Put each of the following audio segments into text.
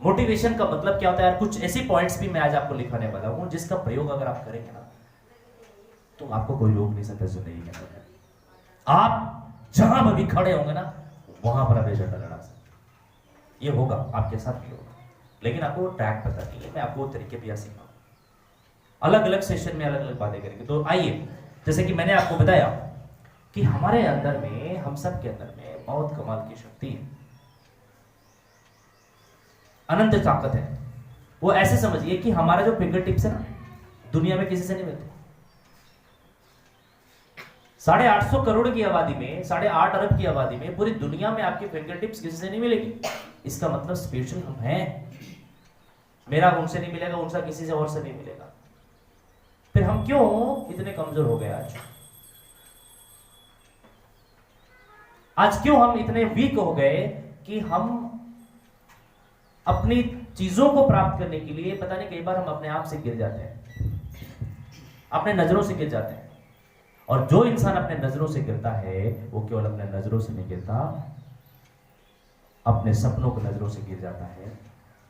Motivation का मतलब क्या होता है यार, कुछ ऐसे पॉइंट्स भी मैं आज आपको लिखवाने वाला हूं जिसका प्रयोग अगर आप करेंगे ना तो आपको कोई रोक नहीं सकता जिंदगी के अंदर। आप जहां पर भी खड़े होंगे ना वहां पर आप एजेंडा लड़ा सकते, ये होगा आपके साथ भी होगा, लेकिन आपको ट्रैक पता नहीं है। मैं आपको तरीके भी सिखाऊंगा, अलग अलग सेशन में अलग अलग बातें करेंगे। तो आइए, जैसे कि मैंने आपको बताया कि हमारे अंदर में, हम सब के अंदर में बहुत कमाल की शक्ति है, अनंत ताकत है। वो ऐसे समझिए कि हमारा जो फिंगर टिप्स है ना, दुनिया में किसी से नहीं मिलते। 850 करोड़ की आबादी में, 8.5 अरब की आबादी में, पूरी दुनिया में आपके फिंगर टिप्स किसी से नहीं मिलेगी। इसका मतलब स्पेशल हम हैं। मेरा उनसे नहीं मिलेगा, उनका किसी से और से नहीं मिलेगा। फिर हम क्यों इतने कमजोर हो गए आज क्यों हम इतने वीक हो गए कि हम अपनी चीजों को प्राप्त करने के लिए पता नहीं कई बार हम अपने आप से गिर जाते हैं, अपने नजरों से गिर जाते हैं। और जो इंसान अपने नजरों से गिरता है वो केवल अपने नजरों से नहीं गिरता, अपने सपनों की नजरों से गिर जाता है,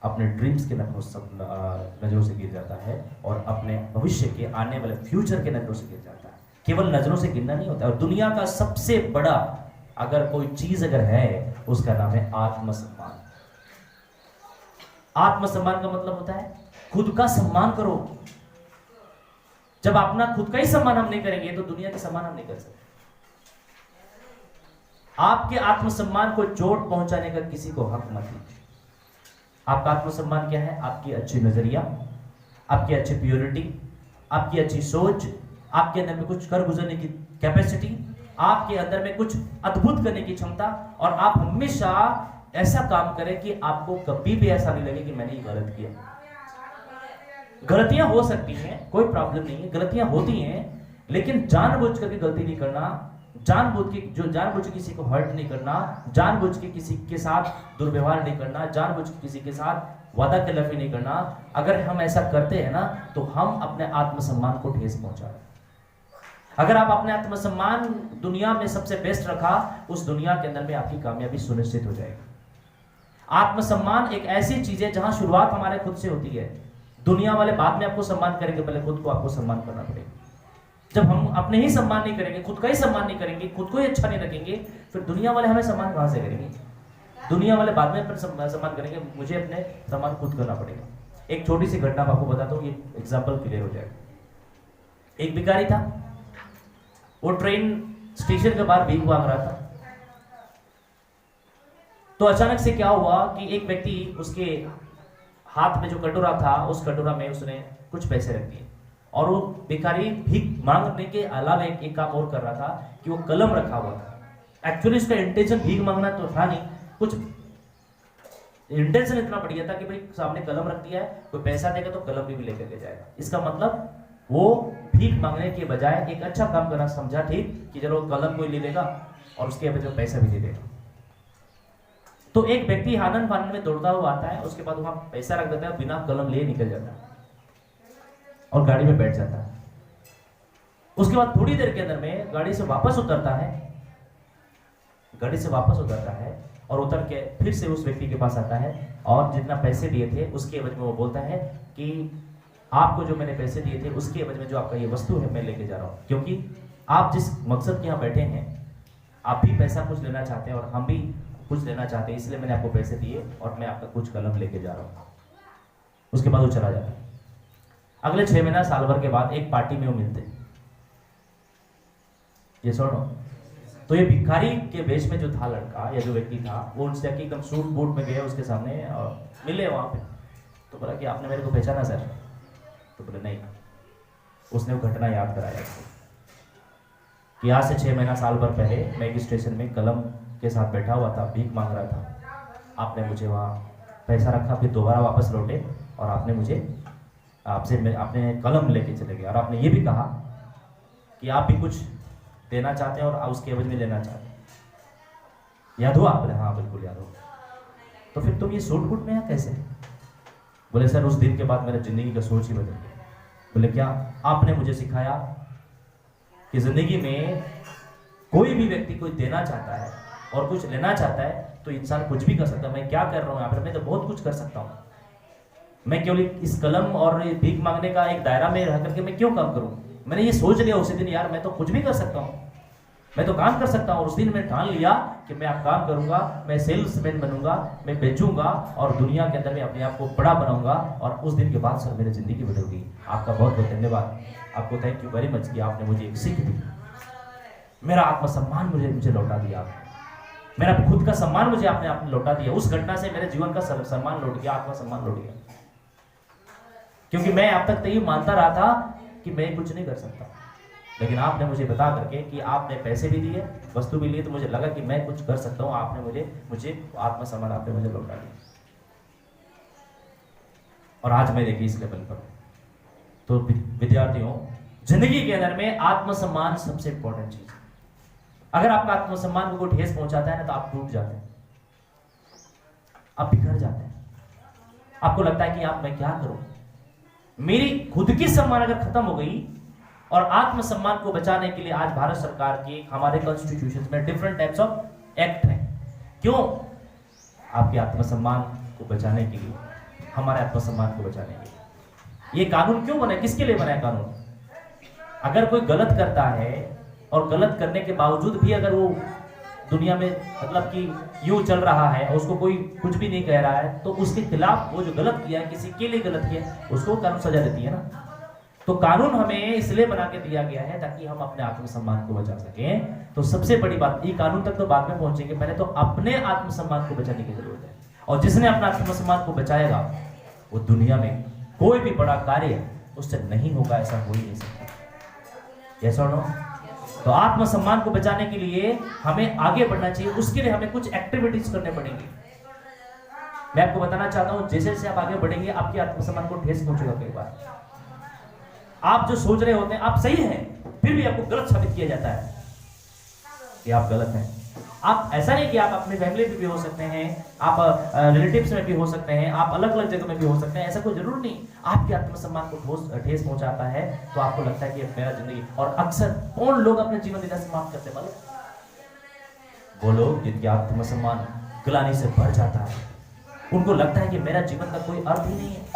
अपने ड्रीम्स के नजरों से गिर जाता है, और अपने भविष्य के आने वाले फ्यूचर के नजरों से गिर जाता है। केवल नजरों से गिरना नहीं होता। और दुनिया का सबसे बड़ा अगर कोई चीज अगर है उसका नाम है आत्मसम्मान। आत्मसम्मान का मतलब होता है खुद का सम्मान करो। जब अपना खुद का ही सम्मान हम नहीं करेंगे तो दुनिया के सम्मान हम नहीं कर सकते। आपके आत्मसम्मान को चोट पहुंचाने का किसी को हक मत दीजिए। आपका आत्मसम्मान क्या है? आपकी अच्छी नजरिया, आपकी अच्छी प्योरिटी, आपकी अच्छी सोच, आपके अंदर में कुछ कर गुजरने की कैपेसिटी, आपके अंदर में कुछ अद्भुत करने की क्षमता, और आप हमेशा ऐसा काम करें कि आपको कभी भी ऐसा नहीं लगे कि मैंने ये गलत किया। गलतियां हो सकती हैं, कोई प्रॉब्लम नहीं है, गलतियां होती हैं, लेकिन जानबूझ करके गलती नहीं करना, जानबूझ के किसी को हर्ट नहीं करना, जानबूझ के किसी के साथ दुर्व्यवहार नहीं करना, जानबूझ के किसी के साथ वादा खिलाफी नहीं करना। अगर हम ऐसा करते हैं ना तो हम अपने आत्मसम्मान को ठेस पहुंचा रहे हैं। अगर आप अपने आत्मसम्मान दुनिया में सबसे बेस्ट रखा, उस दुनिया के अंदर में आपकी कामयाबी सुनिश्चित हो जाएगी। आत्मसम्मान एक ऐसी चीज है जहां शुरुआत हमारे खुद से होती है। दुनिया वाले बाद में आपको सम्मान करेंगे, पहले खुद को आपको सम्मान करना पड़ेगा। जब हम अपने ही सम्मान नहीं करेंगे, खुद का ही सम्मान नहीं करेंगे, खुद को ही अच्छा नहीं रखेंगे, फिर दुनिया वाले हमें सम्मान कहां से करेंगे? दुनिया वाले बाद में सम्मान करेंगे, मुझे अपने सम्मान खुद करना पड़ेगा। एक छोटी सी घटना आपको बताता हूँ, ये एग्जाम्पल क्लियर हो जाएगा। एक भिखारी था, वो ट्रेन स्टेशन के बाहर भीख मांग रहा था। तो अचानक से क्या हुआ कि एक व्यक्ति उसके हाथ में जो कटोरा था, उस कटोरा में उसने कुछ पैसे रख दिए, और वो भिखारी भीख मांगने के अलावा एक काम और कर रहा था कि वो कलम रखा हुआ था। एक्चुअली उसका इंटेंशन भीख मांगना तो था नहीं, कुछ इंटेंशन इतना बढ़िया था कि भाई सामने कलम रख दिया है, कोई पैसा देगा तो कलम भी लेकर के जाएगा। इसका मतलब वो भीख मांगने के बजाय एक अच्छा काम करना समझा, ठीक कि चलो कलम कोई ले लेगा और उसके बजाय पैसा भी दे देगा। तो एक व्यक्ति आनंद फानंद में दौड़ता हुआ आता है, उसके बाद वहां पैसा रख देता है, बिना कलम लिए निकल जाता है और गाड़ी में बैठ जाता है। उसके बाद थोड़ी देर के अंदर में गाड़ी से वापस उतरता है और उतर के फिर से उस व्यक्ति के पास आता है, और जितना पैसे दिए थे उसके एवज में वो बोलता है कि आपको जो मैंने पैसे दिए थे उसके एवज में जो आपका ये वस्तु है मैं लेके जा रहा हूं, क्योंकि आप जिस मकसद के यहाँ बैठे हैं आप भी पैसा कुछ लेना चाहते हैं और हम भी कुछ लेना चाहते हैं, इसलिए मैंने आपको पैसे दिए और मैं आपका कुछ कलम लेके जा रहा हूं। उसके बाद वो चला जाता है। अगले 6 महीना साल भर के बाद एक पार्टी में वो मिलते, ये सुनो। तो ये भिखारी के वेश में जो था लड़का या जो व्यक्ति था, वो उनसे जाके एकदम सूट बूट में गया उसके सामने और मिले वहां पे। तो बोला कि आपने मेरे को पहचाना सर? तो बोले नहीं। उसने वो घटना याद कराया कि आज से 6 महीना साल भर पहले मैं एक स्टेशन में कलम के साथ बैठा हुआ था, भीख मांग रहा था। आपने मुझे वहाँ पैसा रखा, फिर दोबारा वापस लौटे और आपने मुझे आपने कलम लेके चले गए, और आपने ये भी कहा कि आप भी कुछ देना चाहते हैं और उसके एवज में लेना चाहते हैं। याद हुआ? बोले हाँ बिल्कुल याद हुआ। तो फिर तुम ये सूट बूट में कैसे? बोले सर उस दिन के बाद मेरा जिंदगी का सोच ही बदल गया। बोले क्या? आपने मुझे सिखाया कि जिंदगी में कोई भी व्यक्ति कोई देना चाहता है और कुछ लेना चाहता है तो इंसान कुछ भी कर सकता है। मैं क्या कर रहा हूँ यहाँ पर, मैं तो बहुत कुछ कर सकता हूँ। मैं केवल इस कलम और भीख मांगने का एक दायरा में रह करके मैं क्यों काम करूँ। मैंने ये सोच लिया उसी दिन, यार मैं तो कुछ भी कर सकता हूँ, मैं तो काम कर सकता हूँ। और उस दिन मैं ठान लिया कि मैं अब काम करूंगा, मैं सेल्समैन बनूंगा, मैं बेचूंगा और दुनिया के अंदर मैं अपने आप को बड़ा बनाऊंगा। और उस दिन के बाद सर मेरी जिंदगी बदल गई। आपका बहुत बहुत धन्यवाद, आपको थैंक यू वेरी मच कि आपने मुझे एक सीख दी। मेरा आत्मसम्मान मुझे लौटा दिया, मेरा खुद का सम्मान मुझे आपने लौटा दिया। उस घटना से मेरे जीवन का सम्मान लौट गया, आत्मसम्मान लौट गया। क्योंकि मैं अब तक तो ये मानता रहा था कि मैं कुछ नहीं कर सकता, लेकिन आपने मुझे बता करके कि आपने पैसे भी दिए, वस्तु भी लिए, तो मुझे लगा कि मैं कुछ कर सकता हूं। आपने मुझे आत्मसम्मान आपने मुझे लौटा दिया और आज मैं देखिए इस लेवल पर। तो विद्यार्थियों, जिंदगी के अंदर में आत्मसम्मान सबसे इंपॉर्टेंट चीज है। अगर आपका आत्मसम्मान को कोई ठेस पहुंचाता है ना, तो आप टूट जाते हैं, आप बिखर जाते हैं। आपको लगता है कि आप मैं क्या करूं, मेरी खुद की सम्मान अगर खत्म हो गई। और आत्मसम्मान को बचाने के लिए आज भारत सरकार की हमारे कॉन्स्टिट्यूशन में डिफरेंट टाइप्स ऑफ एक्ट हैं। क्यों? आपके आत्मसम्मान को बचाने के लिए, हमारे आत्मसम्मान को बचाने के लिए। ये कानून क्यों बना है, किसके लिए बना है कानून? अगर कोई गलत करता है और गलत करने के बावजूद भी अगर वो दुनिया में मतलब कि यूं चल रहा है और उसको कोई कुछ भी नहीं कह रहा है, तो उसके खिलाफ वो जो गलत किया है, किसी के लिए गलत किया, उसको कानून सजा देती है ना। तो कानून हमें इसलिए बना के दिया गया है ताकि हम अपने आत्मसम्मान को बचा सकें। तो सबसे बड़ी बात, ये कानून तक तो बाद में पहुंचेंगे, पहले तो अपने आत्मसम्मान को बचाने की जरूरत है। और जिसने अपना आत्मसम्मान को बचाएगा, वो दुनिया में कोई भी बड़ा कार्य उससे नहीं होगा, ऐसा हो ही नहीं सकता। यस और नो? तो आत्मसम्मान को बचाने के लिए हमें आगे बढ़ना चाहिए। उसके लिए हमें कुछ एक्टिविटीज करने पड़ेंगी। मैं आपको बताना चाहता हूं, जैसे जैसे आप आगे बढ़ेंगे, आपके आत्मसम्मान को ठेस पहुंचेगा। कई बार आप जो सोच रहे होते हैं आप सही हैं, फिर भी आपको गलत साबित किया जाता है कि आप गलत हैं। आप ऐसा नहीं कि आप अपने फैमिली में भी हो सकते हैं, आप रिलेटिव्स में भी हो सकते हैं, आप अलग अलग जगह में भी हो सकते हैं, ऐसा कोई जरूर नहीं। आपके आत्मसम्मान को ठेस पहुंचाता है तो आपको लगता है कि मेरा जिंदगी। और अक्सर कौन लोग अपने जीवन लीला समाप्त करते हैं? वो लोग जिनके आत्मसम्मान ग्लानि से भर जाता है, उनको लगता है कि मेरा जीवन का कोई अर्थ ही नहीं है,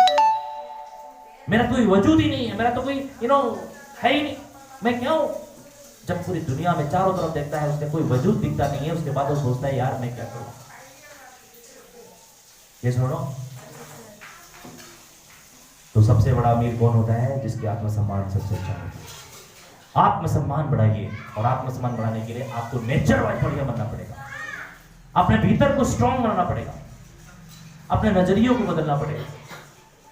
मेरा कोई वजूद ही नहीं है, मेरा तो कोई है ही नहीं, मैं क्या हूं। जब पूरी दुनिया में चारों तरफ देखता है, उसका कोई वजूद दिखता नहीं है, उसके बाद वो सोचता है यार मैं क्या करूं। ये सुनो, तो सबसे बड़ा अमीर कौन होता है? जिसके आत्मसम्मान सबसे अच्छा होता है। आत्मसम्मान बढ़ाइए, और आत्मसम्मान बढ़ाने के लिए आपको नेचर वाइज बढ़िया बनना पड़ेगा, अपने भीतर को स्ट्रॉन्ग बनाना पड़ेगा, अपने नजरियों को बदलना पड़ेगा,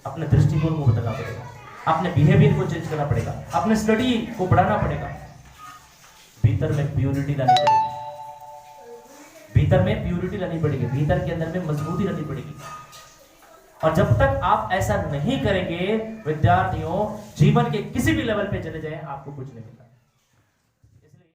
अपने दृष्टिकोण को बदलना पड़ेगा, अपने बिहेवियर को चेंज करना पड़ेगा, अपने स्टडी को बढ़ाना पड़ेगा। भीतर में प्यूरिटी लानी पड़ेगी, भीतर में प्यूरिटी लानी पड़ेगी, भीतर के अंदर में मजबूती लानी पड़ेगी। और जब तक आप ऐसा नहीं करेंगे विद्यार्थियों, जीवन के किसी भी लेवल पे चले जाएं, आपको कुछ नहीं मिलता।